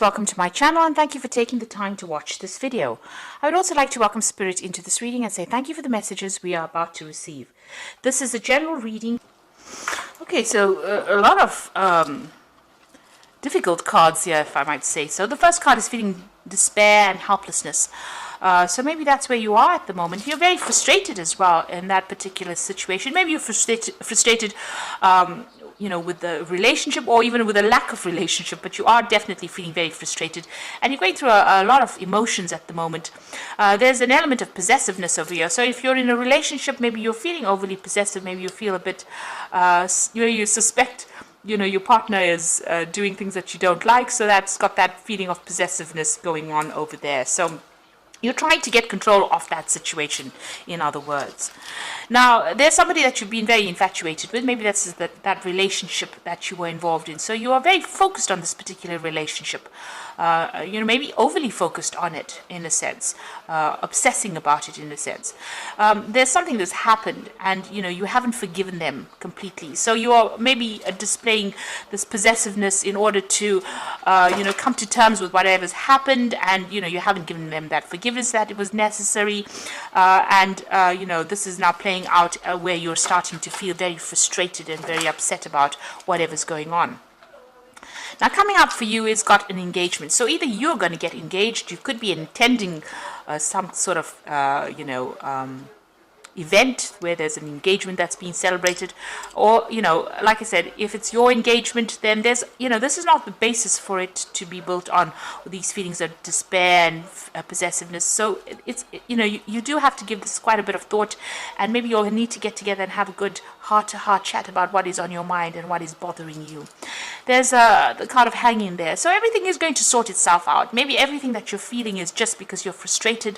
welcome to my channel and thank you for taking the time to watch this video. I would also like to welcome Spirit into this reading and say thank you for the messages we are about to receive. This is a general reading. Okay, so a lot of difficult cards here, if I might say so. The first card is feeling despair and helplessness. So maybe that's where you are at the moment. You're very frustrated as well in that particular situation. Maybe you're frustrated with the relationship or even with a lack of relationship, but you are definitely feeling very frustrated and you're going through a lot of emotions at the moment. There's an element of possessiveness over here. So if you're in a relationship, maybe you're feeling overly possessive, maybe you feel a bit, you suspect your partner is doing things that you don't like, so that's got that feeling of possessiveness going on over there. So you're trying to get control of that situation, in other words. Now, there's somebody that you've been very infatuated with. Maybe that's that relationship that you were involved in. So you are very focused on this particular relationship. Maybe overly focused on it, in a sense. Obsessing about it, in a sense. There's something that's happened, and, you haven't forgiven them completely. So you are maybe displaying this possessiveness in order to, come to terms with whatever's happened, and, you haven't given them that forgiveness that it was necessary. This is now playing out where you're starting to feel very frustrated and very upset about whatever's going on. Now, coming up for you is got an engagement. So either you're going to get engaged, you could be attending some sort of, event where there's an engagement that's being celebrated, or like I said, if it's your engagement, then there's this is not the basis for it to be built on these feelings of despair and possessiveness. So it's you do have to give this quite a bit of thought, and maybe you'll need to get together and have a good heart-to-heart chat about what is on your mind and what is bothering you. There's the card of hanging there, so everything is going to sort itself out. Maybe everything that you're feeling is just because you're frustrated,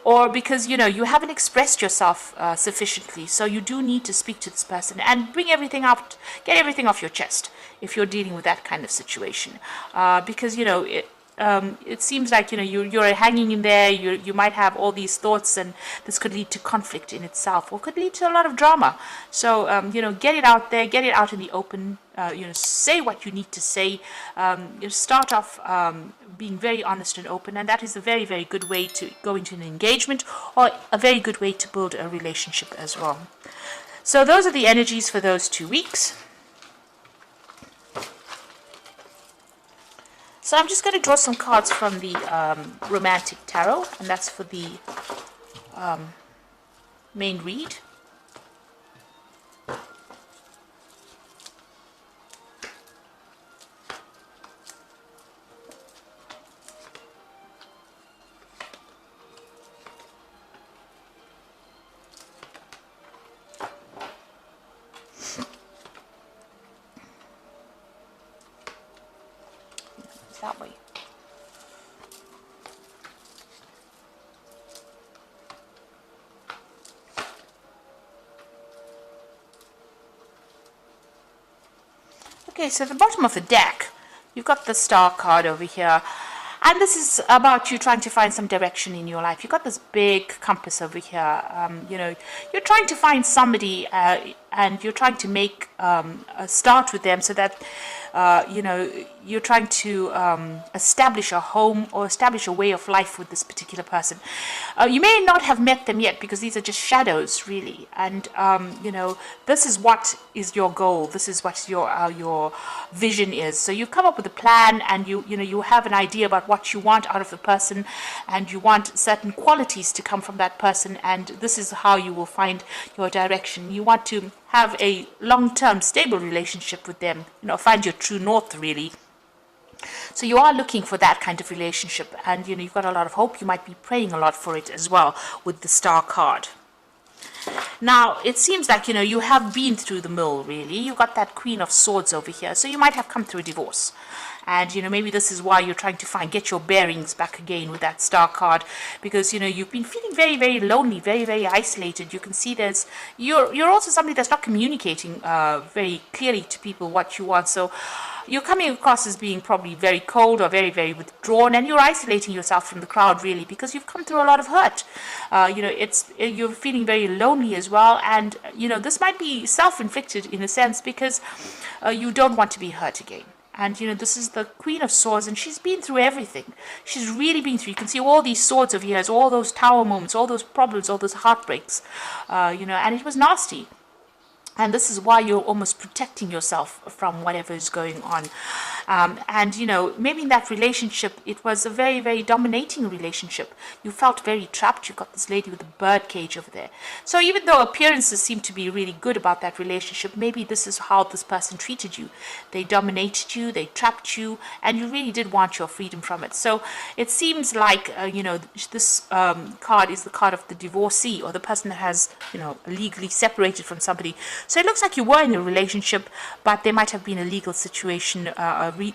or because you haven't expressed yourself sufficiently. So you do need to speak to this person and bring everything out, get everything off your chest if you're dealing with that kind of situation, because it seems like you're hanging in there. You might have all these thoughts, and this could lead to conflict in itself, or could lead to a lot of drama. So get it out there, get it out in the open. Say what you need to say. Start off being very honest and open, and that is a very, very good way to go into an engagement, or a very good way to build a relationship as well. So those are the energies for those 2 weeks. So I'm just going to draw some cards from the Romantic Tarot, and that's for the main read. That way. Okay, so at the bottom of the deck, you've got the Star card over here. And this is about you trying to find some direction in your life. You've got this big compass over here. You're trying to find somebody, and you're trying to make a start with them, so that you're trying to establish a home or establish a way of life with this particular person. You may not have met them yet, because these are just shadows, really. And this is what is your goal. This is what your vision is. So you've come up with a plan, and you have an idea about what you want out of the person, and you want certain qualities to come from that person, and this is how you will find your direction. You want to have a long-term stable relationship with them, find your true north, really. So you are looking for that kind of relationship, and you've got a lot of hope. You might be praying a lot for it as well with the Star card. Now, it seems like, you have been through the mill, really. You've got that Queen of Swords over here, so you might have come through a divorce. And, maybe this is why you're trying to get your bearings back again with that Star card. Because, you've been feeling very, very lonely, very, very isolated. You can see you're also somebody that's not communicating very clearly to people what you want. So you're coming across as being probably very cold or very, very withdrawn, and you're isolating yourself from the crowd, really, because you've come through a lot of hurt. You're feeling very lonely as well, and this might be self-inflicted in a sense, because you don't want to be hurt again. And, this is the Queen of Swords, and she's been through everything. She's really been through. You can see all these swords of yours, all those tower moments, all those problems, all those heartbreaks, and it was nasty. And this is why you're almost protecting yourself from whatever is going on. And, maybe in that relationship, it was a very, very dominating relationship. You felt very trapped. You've got this lady with a bird cage over there. So even though appearances seem to be really good about that relationship, maybe this is how this person treated you. They dominated you, they trapped you, and you really did want your freedom from it. So it seems like, this card is the card of the divorcee, or the person that has, legally separated from somebody. So it looks like you were in a relationship, but there might have been a legal situation,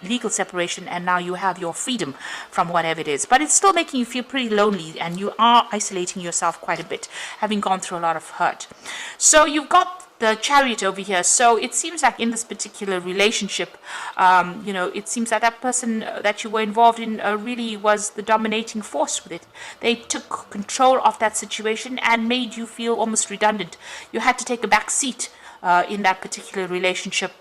legal separation, and now you have your freedom from whatever it is. But it's still making you feel pretty lonely, and you are isolating yourself quite a bit, having gone through a lot of hurt. So you've got the Chariot over here. So it seems like in this particular relationship, it seems that that person that you were involved in really was the dominating force with it. They took control of that situation and made you feel almost redundant. You had to take a back seat in that particular relationship.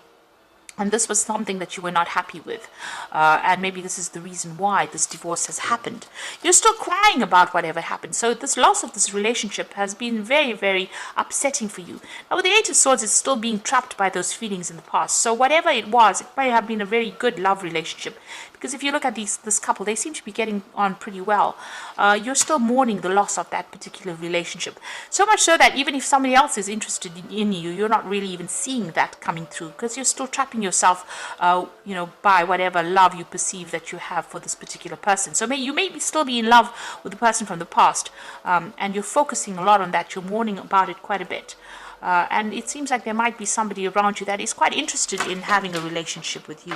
And this was something that you were not happy with. And maybe this is the reason why this divorce has happened. You're still crying about whatever happened. So this loss of this relationship has been very, very upsetting for you. Now with the Eight of Swords, it's still being trapped by those feelings in the past. So whatever it was, it might have been a very good love relationship. Because if you look at this couple, they seem to be getting on pretty well. You're still mourning the loss of that particular relationship. So much so that even if somebody else is interested in you, you're not really even seeing that coming through. Because you're still trapping yourself, by whatever love you perceive that you have for this particular person. So you may still be in love with the person from the past, and you're focusing a lot on that. You're mourning about it quite a bit. And it seems like there might be somebody around you that is quite interested in having a relationship with you.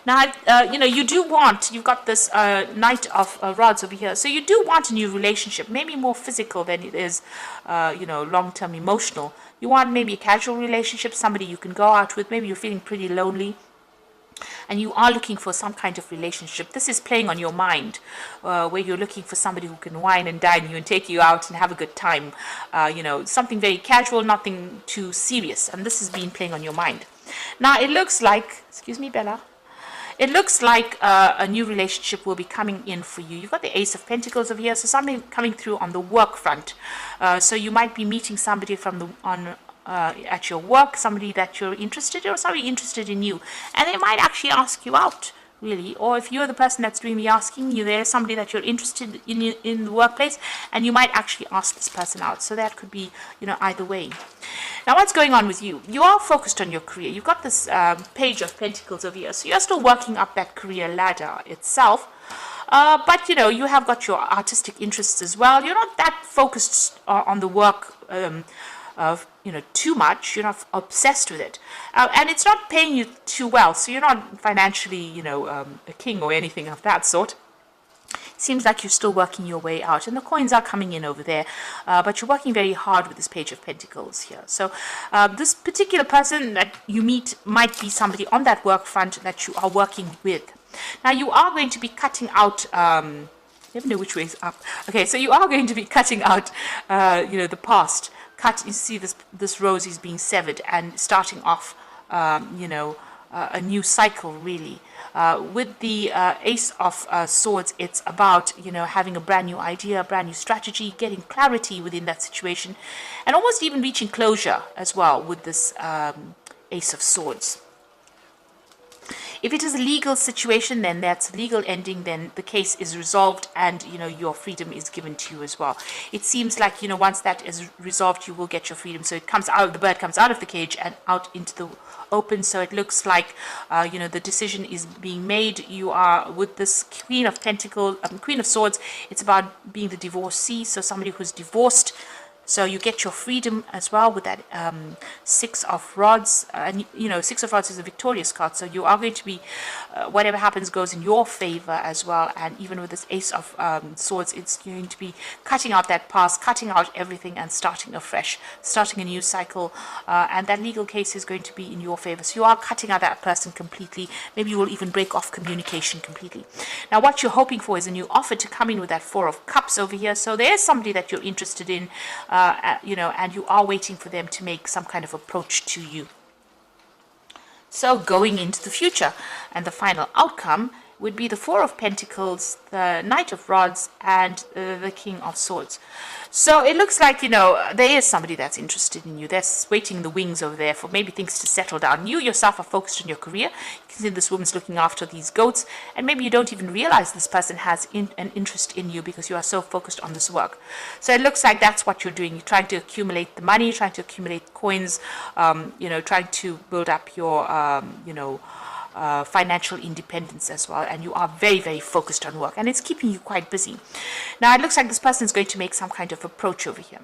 Now, you do want, you've got this Knight of Rods over here, so you do want a new relationship, maybe more physical than it is, long-term emotional. You want maybe a casual relationship, somebody you can go out with, maybe you're feeling pretty lonely, and you are looking for some kind of relationship. This is playing on your mind, where you're looking for somebody who can wine and dine you and take you out and have a good time. Something very casual, nothing too serious, and this has been playing on your mind. Now, it looks like, excuse me, Bella. It looks like a new relationship will be coming in for you. You've got the Ace of Pentacles over here, so something coming through on the work front. So you might be meeting somebody at your work, somebody that you're interested in, or somebody interested in you. And they might actually ask you out, really. Or if you're the person that's doing the asking, there's somebody that you're interested in the workplace, and you might actually ask this person out. So that could be, either way. Now, what's going on with you? You are focused on your career. You've got this Page of Pentacles over here. So you're still working up that career ladder itself. But, you have got your artistic interests as well. You're not that focused on the work too much. You're not obsessed with it. And it's not paying you too well. So you're not financially, a king or anything of that sort. Seems like you're still working your way out, and the coins are coming in over there, but you're working very hard with this Page of Pentacles here. So this particular person that you meet might be somebody on that work front that you are working with. Now, you are going to be cutting out, never know which way is up. Okay, so you are going to be cutting out, the past. You see this rose is being severed and starting off, a new cycle, really. With the Ace of Swords, it's about, having a brand new idea, a brand new strategy, getting clarity within that situation, and almost even reaching closure as well with this Ace of Swords. If it is a legal situation, then that's a legal ending, then the case is resolved and, your freedom is given to you as well. It seems like, once that is resolved, you will get your freedom. So the bird comes out of the cage and out into the open. So it looks like, the decision is being made. You are with this Queen of Pentacles, Queen of Swords. It's about being the divorcee. So somebody who's divorced. So you get your freedom as well with that Six of Rods. And, Six of Rods is a victorious card. So you are going to be, whatever happens goes in your favor as well. And even with this Ace of Swords, it's going to be cutting out that past, cutting out everything and starting afresh, starting a new cycle. And that legal case is going to be in your favor. So you are cutting out that person completely. Maybe you will even break off communication completely. Now, what you're hoping for is a new offer to come in with that Four of Cups over here. So there's somebody that you're interested in. And you are waiting for them to make some kind of approach to you. So going into the future, and the final outcome would be the Four of Pentacles, the Knight of Rods, and the King of Swords. So it looks like, there is somebody that's interested in you. They're waiting in the wings over there for maybe things to settle down. You yourself are focused on your career. You can see this woman's looking after these goats, and maybe you don't even realize this person has an interest in you because you are so focused on this work. So it looks like that's what you're doing. You're trying to accumulate the money, trying to accumulate coins, trying to build up your, financial independence as well, and you are very, very focused on work, and it's keeping you quite busy. Now it looks like this person is going to make some kind of approach over here.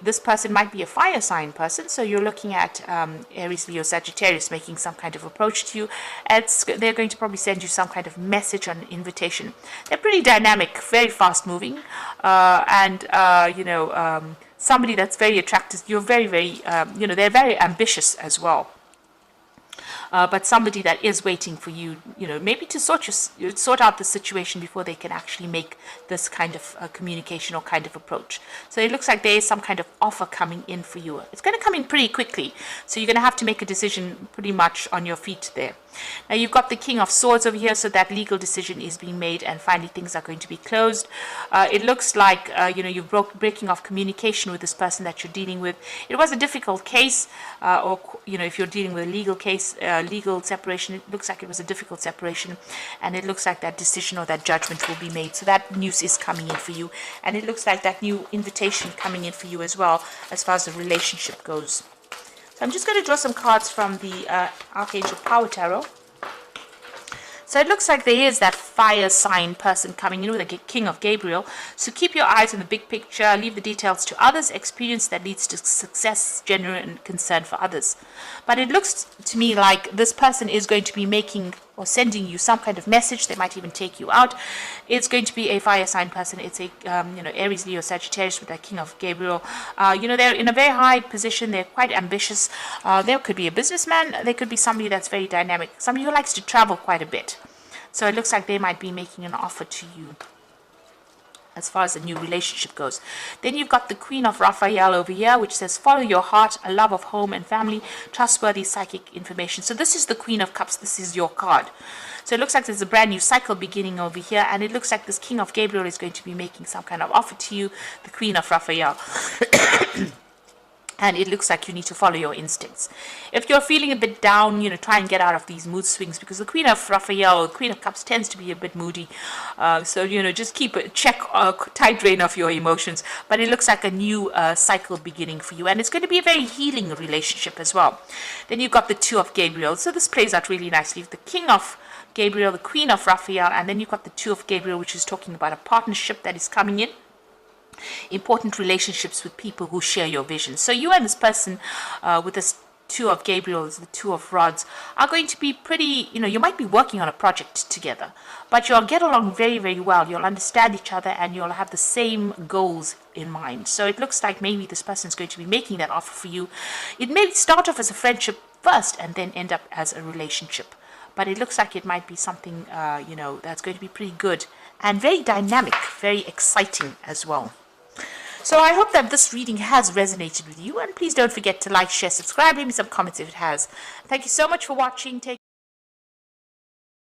This person might be a fire sign person, so you're looking at Aries, Leo, Sagittarius making some kind of approach to you. They're going to probably send you some kind of message or an invitation. They're pretty dynamic, very fast moving, somebody that's very attractive. You're very, very, they're very ambitious as well. But somebody that is waiting for you, maybe to sort out the situation before they can actually make this kind of communication or kind of approach. So it looks like there is some kind of offer coming in for you. It's going to come in pretty quickly, so you're going to have to make a decision pretty much on your feet there. Now you've got the King of Swords over here, so that legal decision is being made, and finally things are going to be closed. It looks like you're breaking off communication with this person that you're dealing with. It was a difficult case, or if you're dealing with a legal case, legal separation, it looks like it was a difficult separation, and it looks like that decision or that judgment will be made. So that news is coming in for you, and it looks like that new invitation coming in for you as well, as far as the relationship goes. So I'm just going to draw some cards from the Archangel Power Tarot. So it looks like there is that fire sign person coming in with the King of Gabriel. So keep your eyes on the big picture, leave the details to others, experience that leads to success, genuine concern for others. But it looks to me like this person is going to be making or sending you some kind of message. They might even take you out. It's going to be a fire sign person. It's a Aries, Leo, Sagittarius with that King of Gabriel. They're in a very high position. They're quite ambitious. There could be a businessman. They could be somebody that's very dynamic. Somebody who likes to travel quite a bit. So it looks like they might be making an offer to you as far as the new relationship goes. Then you've got the Queen of Raphael over here, which says, follow your heart, a love of home and family, trustworthy psychic information. So this is the Queen of Cups. This is your card. So it looks like there's a brand new cycle beginning over here, and it looks like this King of Gabriel is going to be making some kind of offer to you, the Queen of Raphael. And it looks like you need to follow your instincts. If you're feeling a bit down, try and get out of these mood swings, because the Queen of Raphael, the Queen of Cups, tends to be a bit moody. So just keep a tight rein of your emotions. But it looks like a new cycle beginning for you. And it's going to be a very healing relationship as well. Then you've got the Two of Gabriel. So this plays out really nicely. The King of Gabriel, the Queen of Raphael, and then you've got the Two of Gabriel, which is talking about a partnership that is coming in. Important relationships with people who share your vision. So you and this person with this Two of Gabriel, the Two of Rods, are going to be pretty, you might be working on a project together, but you'll get along very, very well. You'll understand each other, and you'll have the same goals in mind. So it looks like maybe this person is going to be making that offer for you. It may start off as a friendship first and then end up as a relationship. But it looks like it might be something, that's going to be pretty good and very dynamic, very exciting as well. So I hope that this reading has resonated with you, and please don't forget to like, share, subscribe, leave me some comments if it has. Thank you so much for watching. Take